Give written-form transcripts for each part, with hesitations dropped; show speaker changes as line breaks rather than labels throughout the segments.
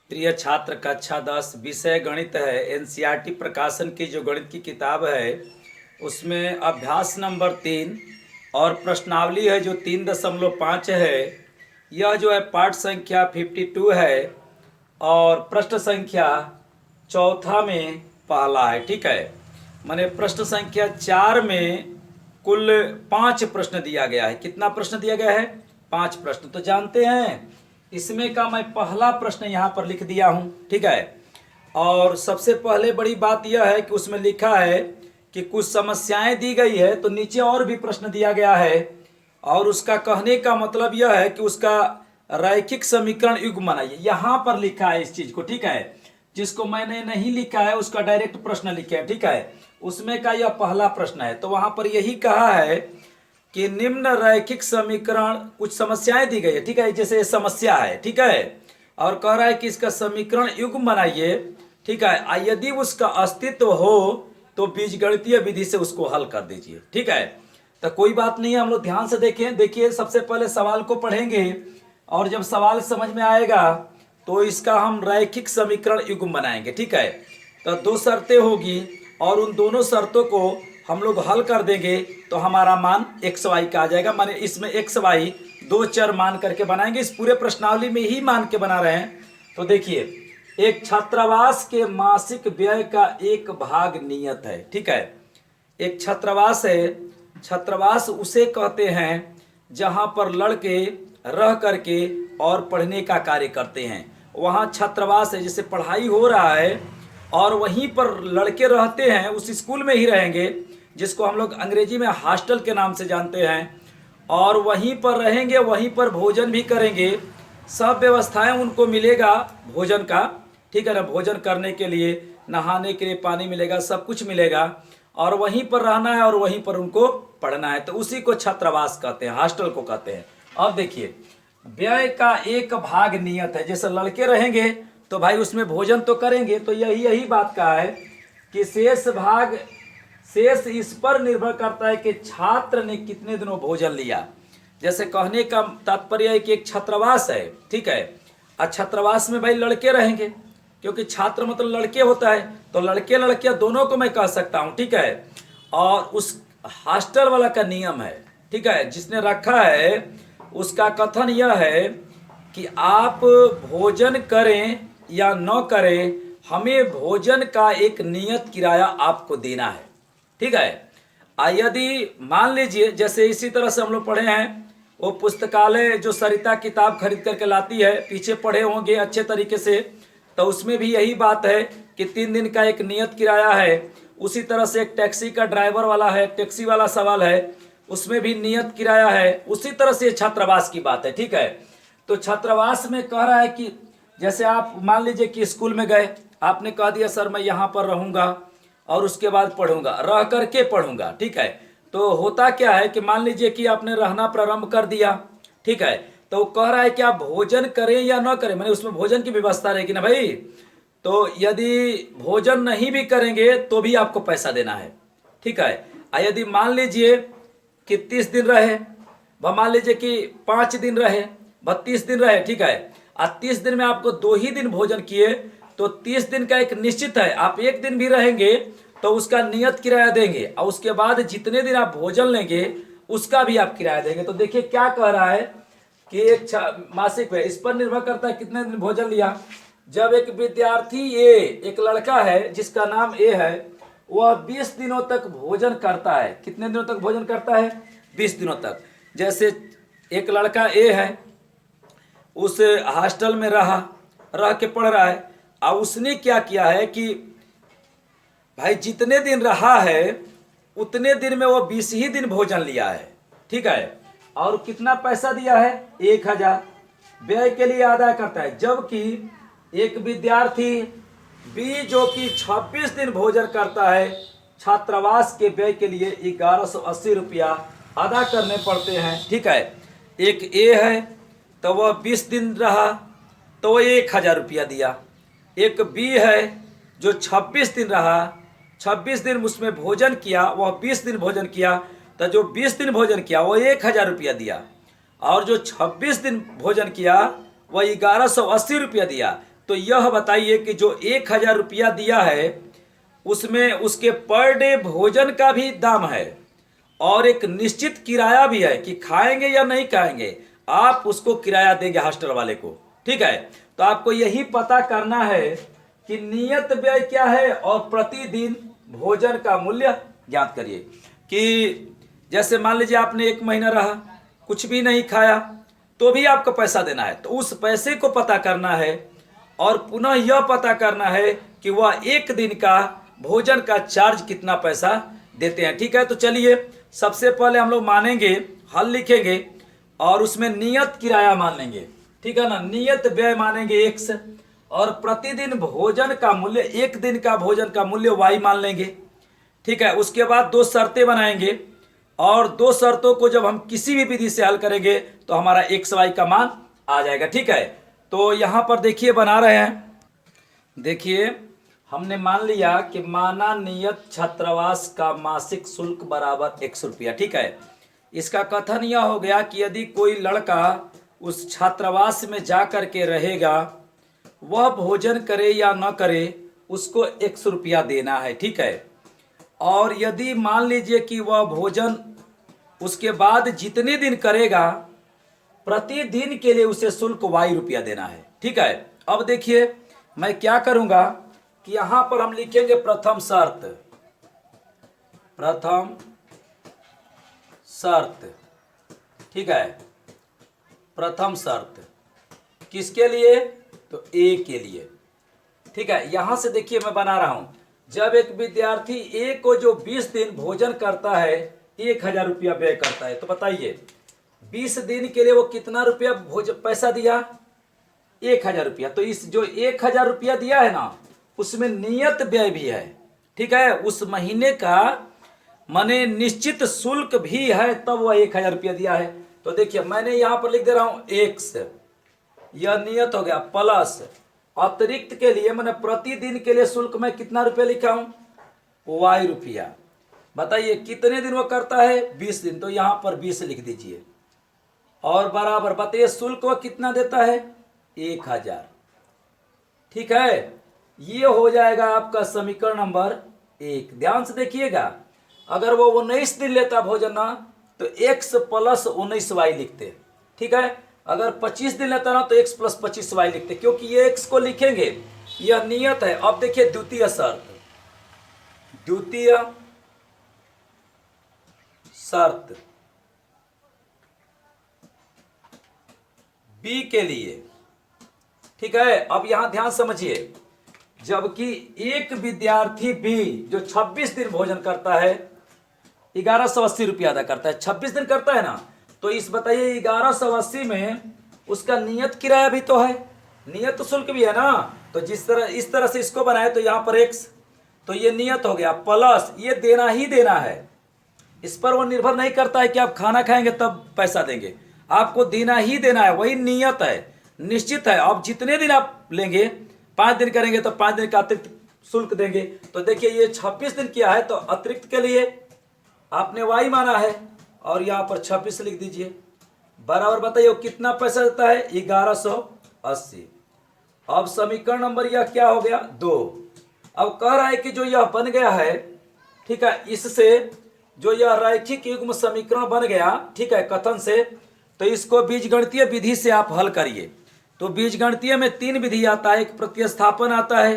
प्रिय छात्र, कक्षा 10 विषय गणित है। एनसीईआरटी प्रकाशन की जो गणित की किताब है उसमें अभ्यास नंबर 3 और प्रश्नावली है जो 3.5 है। यह जो है पाठ संख्या 52 है और प्रश्न संख्या चौथा में पहला है। ठीक है, माने प्रश्न संख्या 4 में कुल 5 प्रश्न दिया गया है। कितना प्रश्न दिया गया है? 5 प्रश्न। तो जानते हैं इसमें का मैं पहला प्रश्न यहाँ पर लिख दिया हूँ। ठीक है, और सबसे पहले बड़ी बात यह है कि उसमें लिखा है कि कुछ समस्याएं दी गई है, तो नीचे और भी प्रश्न दिया गया है और उसका कहने का मतलब यह है कि उसका रैखिक समीकरण युग्म बनाइए। यहाँ पर लिखा है इस चीज को। ठीक है, जिसको मैंने नहीं लिखा है उसका डायरेक्ट प्रश्न लिखे है। ठीक है, उसमें का यह पहला प्रश्न है। तो वहां पर यही कहा है कि निम्न रैखिक समीकरण, कुछ समस्याएं दी गई है। ठीक है, जैसे ये समस्या है। ठीक है, और कह रहा है कि इसका समीकरण युग्म बनाइए। ठीक है, यदि उसका अस्तित्व हो तो बीजगणितीय विधि से उसको हल कर दीजिए। ठीक है, तो कोई बात नहीं है, हम लोग ध्यान से देखें। देखिए, सबसे पहले सवाल को पढ़ेंगे और जब सवाल समझ में आएगा तो इसका हम रैखिक समीकरण युग्म बनाएंगे। ठीक है, तो 2 शर्तें होगी और उन दोनों शर्तों को हम लोग हल कर देंगे तो हमारा मान एक्स वाई का आ जाएगा। माने इसमें एक्स वाई 2 चर मान करके बनाएंगे। इस पूरे प्रश्नावली में ही मान के बना रहे हैं। तो देखिए, एक छात्रावास के मासिक व्यय का एक भाग नियत है। ठीक है, एक छात्रावास है। छात्रावास उसे कहते हैं जहां पर लड़के रह करके और पढ़ने का कार्य करते हैं। वहाँ छात्रावास है, जैसे पढ़ाई हो रहा है और वहीं पर लड़के रहते हैं, उस स्कूल में ही रहेंगे जिसको हम लोग अंग्रेजी में हॉस्टल के नाम से जानते हैं, और वहीं पर रहेंगे, वहीं पर भोजन भी करेंगे। सब व्यवस्थाएं उनको मिलेगा भोजन का। ठीक है ना, भोजन करने के लिए, नहाने के लिए पानी मिलेगा, सब कुछ मिलेगा, और वहीं पर रहना है और वहीं पर उनको पढ़ना है। तो उसी को छात्रावास कहते हैं, हॉस्टल को कहते हैं। अब देखिए, व्यय का एक भाग नियत है। जैसे लड़के रहेंगे तो भाई उसमें भोजन तो करेंगे, तो यही यही बात का है कि शेष भाग, शेष इस पर निर्भर करता है कि छात्र ने कितने दिनों भोजन लिया। जैसे कहने का तात्पर्य है कि एक छात्रावास है। ठीक है, और छात्रावास में भाई लड़के रहेंगे, क्योंकि छात्र मतलब लड़के होता है, तो लड़के लड़कियां दोनों को मैं कह सकता हूं। ठीक है, और उस हॉस्टल वाला का नियम है। ठीक है, जिसने रखा है उसका कथन यह है कि आप भोजन करें या न करें, हमें भोजन का एक नियत किराया आपको देना है। ठीक है, यदि मान लीजिए, जैसे इसी तरह से हम लोग पढ़े हैं, वो पुस्तकालय जो सरिता किताब खरीद करके लाती है, पीछे पढ़े होंगे अच्छे तरीके से, तो उसमें भी यही बात है कि 3 दिन का एक नियत किराया है। उसी तरह से एक टैक्सी का ड्राइवर वाला है, टैक्सी वाला सवाल है, उसमें भी नियत किराया है। उसी तरह से छात्रावास की बात है। ठीक है, तो छात्रावास में कह रहा है कि जैसे आप मान लीजिए कि स्कूल में गए, आपने कह दिया सर मैं यहाँ पर रहूँगा और उसके बाद पढ़ूंगा, रह करके पढ़ूंगा। ठीक है, तो होता क्या है कि मान लीजिए कि आपने रहना प्रारंभ कर दिया। ठीक है, तो वो कह रहा है कि आप भोजन करें या न करें, मैंने उसमें भोजन की व्यवस्था रहेगी ना भाई। तो यदि भोजन नहीं भी करेंगे तो भी आपको पैसा देना है। ठीक है, यदि मान लीजिए कि 30 दिन रहे, मान लीजिए कि 5 दिन रहे, 32 दिन रहे। ठीक है, और 30 दिन में आपको 2 ही दिन भोजन किए, तो 30 दिन का एक निश्चित है। आप 1 दिन भी रहेंगे तो उसका नियत किराया देंगे, और उसके बाद जितने दिन आप भोजन लेंगे उसका भी आप किराया देंगे। तो देखिए क्या कह रहा है कि एक मासिक है, इस पर निर्भर करता है कितने दिन भोजन लिया। जब एक विद्यार्थी ए, एक लड़का है जिसका नाम ए है, वह 20 दिनों तक भोजन करता है। कितने दिनों तक भोजन करता है? 20 दिनों तक। जैसे एक लड़का ए है, उस हॉस्टल में रह के पढ़ रहा है, और उसने क्या किया है कि भाई जितने दिन रहा है उतने दिन में वो 20 ही दिन भोजन लिया है। ठीक है, और कितना पैसा दिया है? 1000 व्यय के लिए अदा करता है। जबकि एक विद्यार्थी बी जो कि 26 दिन भोजन करता है, छात्रावास के व्यय के लिए 1180 रुपया अदा करने पड़ते हैं। ठीक है, एक ए है तो वह 20 दिन रहा तो वह 1000 रुपया दिया। एक बी है जो 26 दिन रहा, 26 दिन उसमें भोजन किया, वह 20 दिन भोजन किया, तो जो 20 दिन भोजन किया वह 1000 रुपया दिया, और जो 26 दिन भोजन किया वह 1180 रुपया दिया। तो यह बताइए कि जो 1,000 रुपया दिया है उसमें उसके पर डे भोजन का भी दाम है और एक निश्चित किराया भी है कि खाएंगे या नहीं खाएंगे, आप उसको किराया देंगे हॉस्टल वाले को। ठीक है, तो आपको यही पता करना है कि नियत व्यय क्या है और प्रतिदिन भोजन का मूल्य ज्ञात करिए। कि जैसे मान लीजिए आपने 1 महीना रहा, कुछ भी नहीं खाया, तो भी आपको पैसा देना है, तो उस पैसे को पता करना है और पुनः यह पता करना है कि वह 1 दिन का भोजन का चार्ज कितना पैसा देते हैं। ठीक है, तो चलिए सबसे पहले हम लोग मानेंगे, हल लिखेंगे और उसमें नियत किराया मान लेंगे। ठीक है ना, नियत व्यय मानेंगे x और प्रतिदिन भोजन का मूल्य, 1 दिन का भोजन का मूल्य y मान लेंगे। ठीक है, उसके बाद 2 शर्तें बनाएंगे और 2 शर्तों को जब हम किसी भी विधि से हल करेंगे तो हमारा x y का मान आ जाएगा। ठीक है, तो यहाँ पर देखिए बना रहे हैं। देखिए हमने मान लिया कि माना नियत छात्रावास का मासिक शुल्क बराबर 100 रुपया। ठीक है, इसका कथन यह हो गया कि यदि कोई लड़का उस छात्रावास में जा कर के रहेगा, वह भोजन करे या न करे, उसको 100 रुपया देना है। ठीक है, और यदि मान लीजिए कि वह भोजन उसके बाद जितने दिन करेगा, प्रतिदिन के लिए उसे शुल्क y रुपया देना है। ठीक है, अब देखिए मैं क्या करूंगा कि यहां पर हम लिखेंगे प्रथम शर्त, प्रथम शर्त। ठीक है, प्रथम शर्त किसके लिए, तो ए के लिए। ठीक है, यहां से देखिए मैं बना रहा हूं, जब एक विद्यार्थी ए को जो 20 दिन भोजन करता है, 1,000 रुपया व्यय करता है, तो बताइए 20 दिन के लिए वो कितना रुपया पैसा दिया, 1,000 रुपया। तो इस जो 1,000 रुपया दिया है ना, उसमें नियत व्यय भी है। ठीक है, उस महीने का माने निश्चित शुल्क भी है, तब वह 1,000 रुपया दिया है। तो देखिए मैंने यहां पर लिख दे रहा हूं x, यह नियत हो गया, प्लस अतिरिक्त के लिए मैंने प्रतिदिन के लिए शुल्क में कितना रुपया लिखा हूं, y रुपया। बताइए कितने दिन वो करता है, 20 दिन, तो यहां पर 20 लिख दीजिए और बराबर बताइए शुल्क वो कितना देता है, 1,000। ठीक है, ये हो जाएगा आपका समीकरण नंबर 1। ध्यान से देखिएगा, अगर वो 19 दिन लेता भोजन ना, तो x प्लस 19y लिखते। ठीक है, अगर 25 दिन लेता ना तो x प्लस 25y लिखते, क्योंकि ये x को लिखेंगे, यह नियत है। अब देखिए द्वितीय शर्त, द्वितीय शर्त बी के लिए। ठीक है, अब यहां ध्यान समझिए, जबकि एक विद्यार्थी बी जो 26 दिन भोजन करता है, 1180 रुपया अदा करता है, 26 दिन करता है ना, तो इस बताइए 1180 में उसका नियत किराया भी तो है, नियत शुल्क भी है ना। तो जिस तरह इस तरह से इसको बनाए तो यहाँ पर x, तो ये नियत हो गया, प्लस ये देना ही देना है, इस पर वो निर्भर नहीं करता है कि आप खाना खाएंगे तब पैसा देंगे, आपको देना ही देना है, वही नियत है, निश्चित है। अब जितने दिन आप लेंगे, 5 दिन करेंगे तो 5 दिन का अतिरिक्त शुल्क देंगे। तो देखिए ये 26 दिन किया है, तो अतिरिक्त के लिए आपने y माना है और यहाँ पर 26 लिख दीजिए, बराबर बताइए कितना पैसा देता है, 1180। अब समीकरण नंबर यह क्या हो गया, 2। अब कह रहा है कि जो यह बन गया है, ठीक है, इससे जो यह रैखिक युग्म समीकरण बन गया, ठीक है, कथन से, तो इसको बीजगणितीय विधि से आप हल करिए। तो बीजगणितीय में 3 विधि आता है, एक प्रतिस्थापन आता है,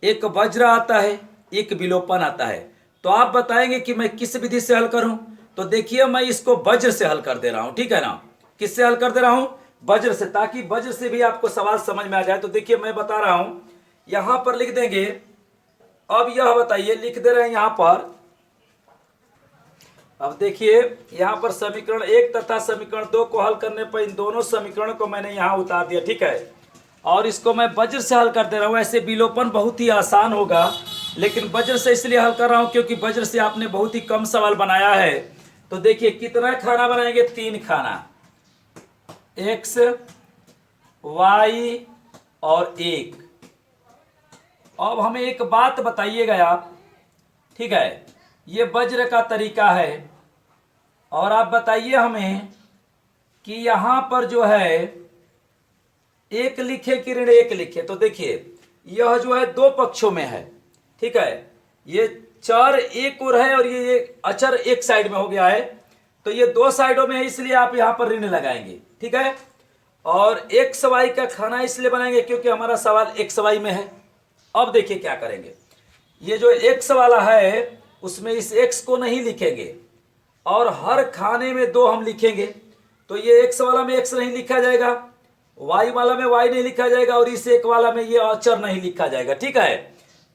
एक वज्र आता है, एक विलोपन आता है। तो आप बताएंगे कि मैं किस विधि से हल करूं, तो देखिए मैं इसको वज्र से हल कर दे रहा हूं। ठीक है ना, किससे हल कर दे रहा हूं, वज्र से, ताकि वज्र से भी आपको सवाल समझ में आ जाए। तो देखिए मैं बता रहा हूं, यहां पर लिख देंगे। अब यह बताइए, लिख दे रहे हैं यहां पर, अब देखिए यहां पर समीकरण 1 तथा समीकरण 2 को हल करने पर इन दोनों समीकरणों को मैंने यहां उतार दिया। ठीक है, और इसको मैं वज्र से हल कर दे रहा हूं। ऐसे विलोपन बहुत ही आसान होगा, लेकिन वज्र से इसलिए हल कर रहा हूं क्योंकि वज्र से आपने बहुत ही कम सवाल बनाया है। तो देखिए कितना खाना बनाएंगे, 3 खाना, x, y और 1। अब हमें एक बात बताइएगा आप, ठीक है, ये वज्र का तरीका है, और आप बताइए हमें कि यहां पर जो है एक लिखे कि ऋण एक लिखे? तो देखिए यह जो है दो पक्षों में है, ठीक है, ये चर एक और है और ये अचर एक साइड में हो गया है, तो ये दो साइडों में है, इसलिए आप यहां पर ऋण लगाएंगे, ठीक है। और एक्स वाई का खाना इसलिए बनाएंगे क्योंकि हमारा सवाल एक्स वाई में है। अब देखिए क्या करेंगे, ये जो एक्स वाला है उसमें इस एक्स को नहीं लिखेंगे और हर खाने में दो हम लिखेंगे, तो ये एक्स वाला में एक्स नहीं लिखा जाएगा, वाई वाला में वाई नहीं लिखा जाएगा और इस एक वाला में ये अचर नहीं लिखा जाएगा, ठीक है।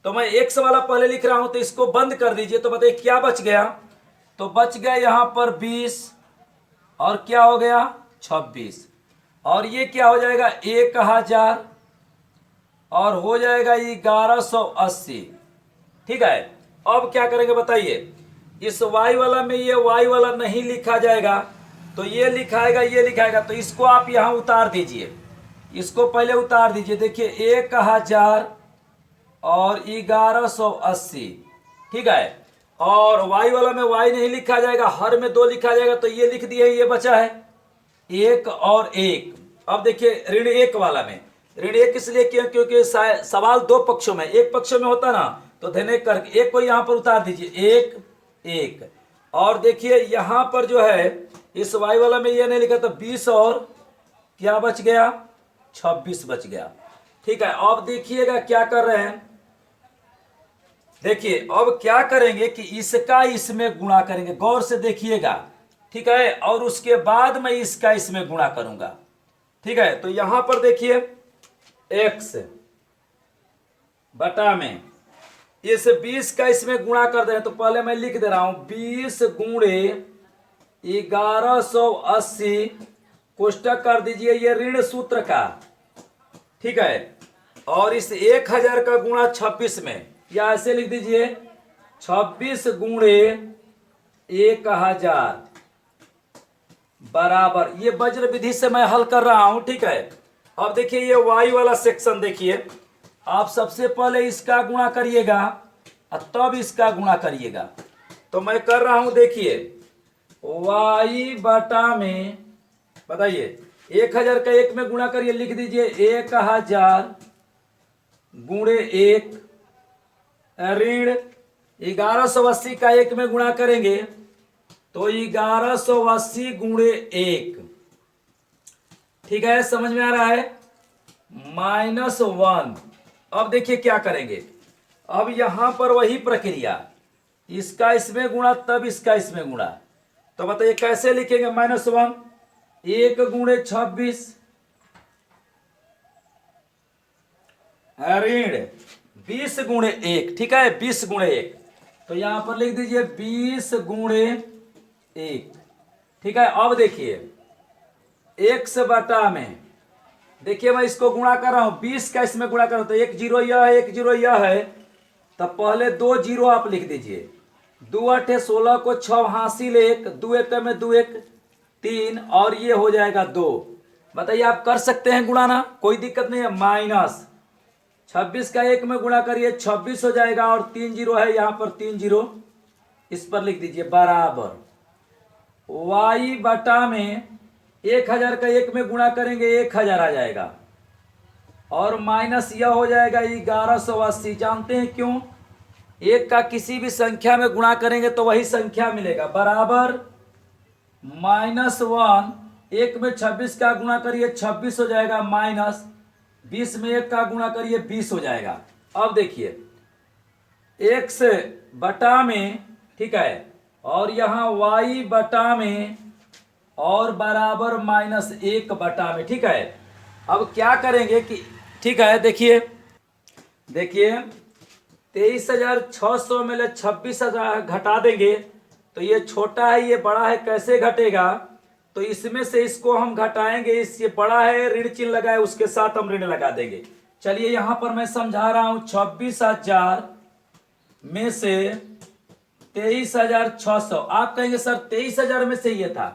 तो मैं एक्स वाला पहले लिख रहा हूं, तो इसको बंद कर दीजिए। तो बताइए क्या बच गया? तो बच गया यहां पर 20 और क्या हो गया 26, और ये क्या हो जाएगा 1000 और हो जाएगा 1180, ठीक है। अब क्या करेंगे बताइए, इस y वाला में ये y वाला नहीं लिखा जाएगा, तो ये लिखाएगा ये लिखाएगा, तो इसको आप यहां उतार दीजिए, इसको पहले उतार दीजिए। देखिए 1000 और 1180, ठीक है। और y वाला में y नहीं लिखा जाएगा, हर में दो लिखा जाएगा, तो ये लिख दिए, ये बचा है 1 और 1। अब देखिए ऋण एक वाला में ऋण एक इसलिए क्योंकि सवाल दो पक्षों में, एक पक्ष में होता ना तो धने करके एक को यहां पर उतार दीजिए, 1 1। और देखिए यहां पर जो है इस y वाला में ये नहीं लिखा, तो 20 और क्या बच गया 26 बच गया, ठीक है। अब देखिएगा क्या कर रहे हैं, देखिए अब क्या करेंगे कि इसका इसमें गुणा करेंगे, गौर से देखिएगा, ठीक है, और उसके बाद मैं इसका इसमें गुणा करूंगा, ठीक है। तो यहां पर देखिए x बटा में इस 20 का इसमें गुणा कर दे, तो पहले मैं लिख दे रहा हूं 20 गुणे 1180 कोष्टक कर दीजिए ये ऋण सूत्र का, ठीक है। और इस 1000 का गुणा 26 में, या ऐसे लिख दीजिए 26 गुणे 1000 बराबर, ये वज्र विधि से मैं हल कर रहा हूं, ठीक है। अब देखिए ये y वाला सेक्शन देखिए, आप सबसे पहले इसका गुणा करिएगा और तब इसका गुणा करिएगा। तो मैं कर रहा हूं, देखिए y बटा में बताइए 1000 का एक में गुणा करिए, लिख दीजिए 1000 गुणे 1 ऋण 1180 का एक में गुणा करेंगे तो 1180 गुणे 1, ठीक है, समझ में आ रहा है, -1। अब देखिए क्या करेंगे, अब यहां पर वही प्रक्रिया, इसका इसमें गुणा तब इसका इसमें गुणा, तो बताइए कैसे लिखेंगे -1, 1 गुणे 26 ऋण 20 गुणे 1, ठीक है, 20 गुणे 1, तो यहां पर लिख दीजिए 20 गुणे 1, ठीक है। अब देखिए x बटा में, देखिए मैं इसको गुणा कर रहा हूं, 20 का इसमें गुणा कर रहा हूं, तो 1 0 यह है 1 0 यह है, तब पहले 2 0 आप लिख दीजिए, 2 8 16 को 6 हासिल 1, 2 1 में 2 1 3 और ये हो जाएगा 2। बताइए आप कर सकते हैं गुणाना, कोई दिक्कत नहीं है। माइनस 26 का एक में गुणा करिए 26 हो जाएगा और 3 0 है यहां पर, 3 0 इस पर लिख दीजिए बराबर y बटा में 1000 का एक में गुणा करेंगे 1000 आ जाएगा और माइनस यह हो जाएगा 1180। जानते हैं क्यों? एक का किसी भी संख्या में गुणा करेंगे तो वही संख्या मिलेगा, बराबर -1, एक में 26 का गुणा करिए 26 हो जाएगा, माइनस 20 में 1 का गुणा करिए 20 हो जाएगा। अब देखिए x बटा में, ठीक है, और यहां y बटा में और बराबर -1 बटा में, ठीक है। अब क्या करेंगे कि, ठीक है, देखिए 23,600 में 26,000 घटा देंगे तो ये छोटा है ये बड़ा है, कैसे घटेगा? तो इसमें से इसको हम घटाएंगे, इससे बड़ा है ऋण चिन्ह लगाए उसके साथ हम ऋण लगा देंगे। चलिए यहां पर मैं समझा रहा हूं, 26,000 में से 23,600, आप कहेंगे सर 23,000 में से ये था,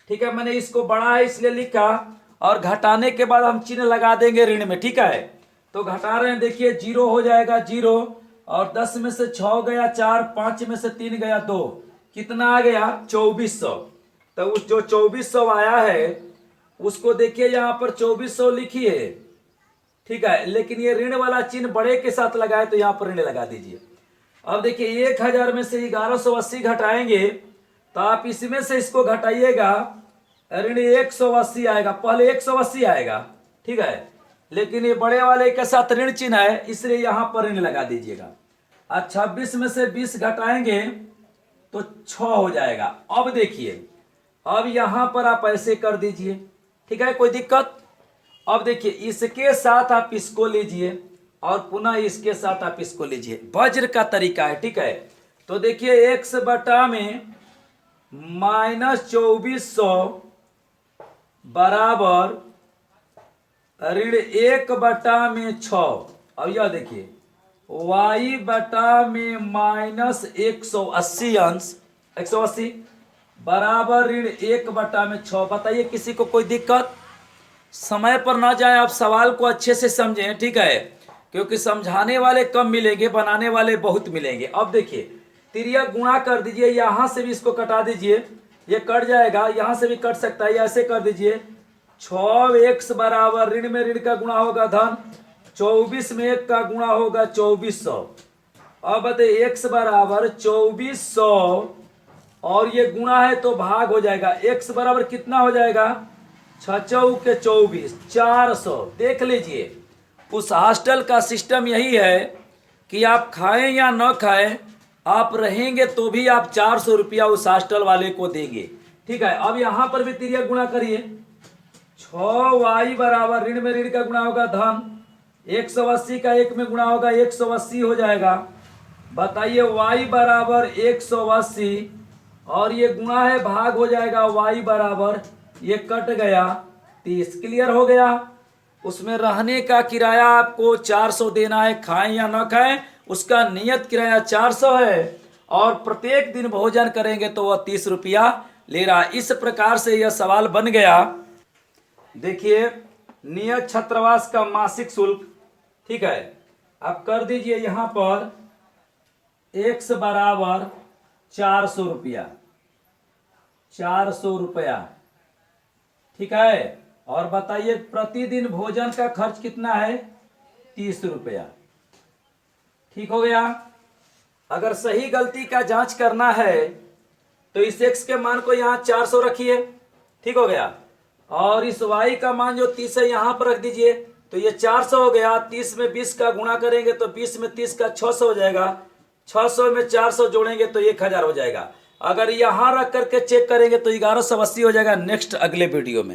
ठीक है, मैंने इसको बड़ा है इसलिए लिखा और घटाने के बाद हम चिन्ह लगा देंगे ऋण में, ठीक है। तो घटा रहे हैं, देखिए 0 हो जाएगा 0 और 10 में से 6 गया 4, 5 में से 3 गया 2, कितना आ गया 2400। तो उस जो 2400 आया है उसको देखिए यहां पर 2400 लिखिए ठीक है, लेकिन ये ऋण वाला चिन्ह बड़े के साथ लगाए तो यहाँ पर ऋण लगा दीजिए। अब देखिए 1000 में से 1180 घटाएंगे तो आप इसमें से इसको घटाइएगा, ऋण 180 आएगा, पहले 180 आएगा, ठीक है, लेकिन ये बड़े वाले के साथ ऋण चिन्ह है इसलिए यहाँ पर ऋण लगा दीजिएगा। अब 26 में से 20 घटाएंगे तो 6 हो जाएगा। अब देखिए, अब यहाँ पर आप ऐसे कर दीजिए, ठीक है, कोई दिक्कत। अब देखिए इसके साथ आप इसको लीजिए और पुनः इसके साथ आप इसको लीजिए, वज्र का तरीका है, ठीक है। तो देखिए x बटा में -2400 बराबर ऋण 1 बटा में 6। अब यह देखिए y बटा में -180 अंश 180 बराबर ऋण 1 बटा में 6। बताइए किसी को कोई दिक्कत? समय पर ना जाए, आप सवाल को अच्छे से समझें, ठीक है, क्योंकि समझाने वाले कम मिलेंगे, बनाने वाले बहुत मिलेंगे। अब देखिए तिर्यक गुणा कर दीजिए, यहाँ से भी इसको कटा दीजिए, ये कट जाएगा, यहाँ से भी कट सकता है, ऐसे कर दीजिए। 6x बराबर ऋण में ऋण का गुणा होगा धन, 24 में 1 का गुणा होगा 2400। अब बताइए x बराबर 2400 और ये गुणा है तो भाग हो जाएगा, x बराबर कितना हो जाएगा, 6 के 24 400। देख लीजिए उस हॉस्टल का सिस्टम यही है कि आप खाएं या न खाएं, आप रहेंगे तो भी आप 400 रुपया उस हॉस्टल वाले को देंगे, ठीक है। अब यहाँ पर भी तिर्यक गुणा करिए, 6y बराबर ऋण में ऋण का गुणा होगा धन, 180 का 1 में गुणा होगा 180 हो जाएगा। बताइए y बराबर 180 और ये गुणा है भाग हो जाएगा, y बराबर ये कट गया 30। क्लियर हो गया। उसमें रहने का किराया आपको 400 देना है, खाएं या ना खाएं उसका नियत किराया 400 है, और प्रत्येक दिन भोजन करेंगे तो वह 30 रुपया ले रहा है। इस प्रकार से यह सवाल बन गया। देखिए नियत छात्रावास का मासिक शुल्क, ठीक है, आप कर दीजिए यहाँ पर x बराबर 400 रुपया, 400 रुपया, ठीक है। और बताइए प्रतिदिन भोजन का खर्च कितना है, 30 रुपया, ठीक हो गया। अगर सही गलती का जांच करना है तो इस x के मान को यहाँ 400 रखिए, ठीक हो गया, और इस y का मान जो 30 है यहाँ पर रख दीजिए, तो ये 400 हो गया। 30 में 20 का गुणा करेंगे तो 20 में 30 का 600 हो जाएगा, 600 में 400 जोड़ेंगे तो 1000 हो जाएगा। अगर यहाँ रख करके चेक करेंगे तो 1180 हो जाएगा। नेक्स्ट अगले वीडियो में।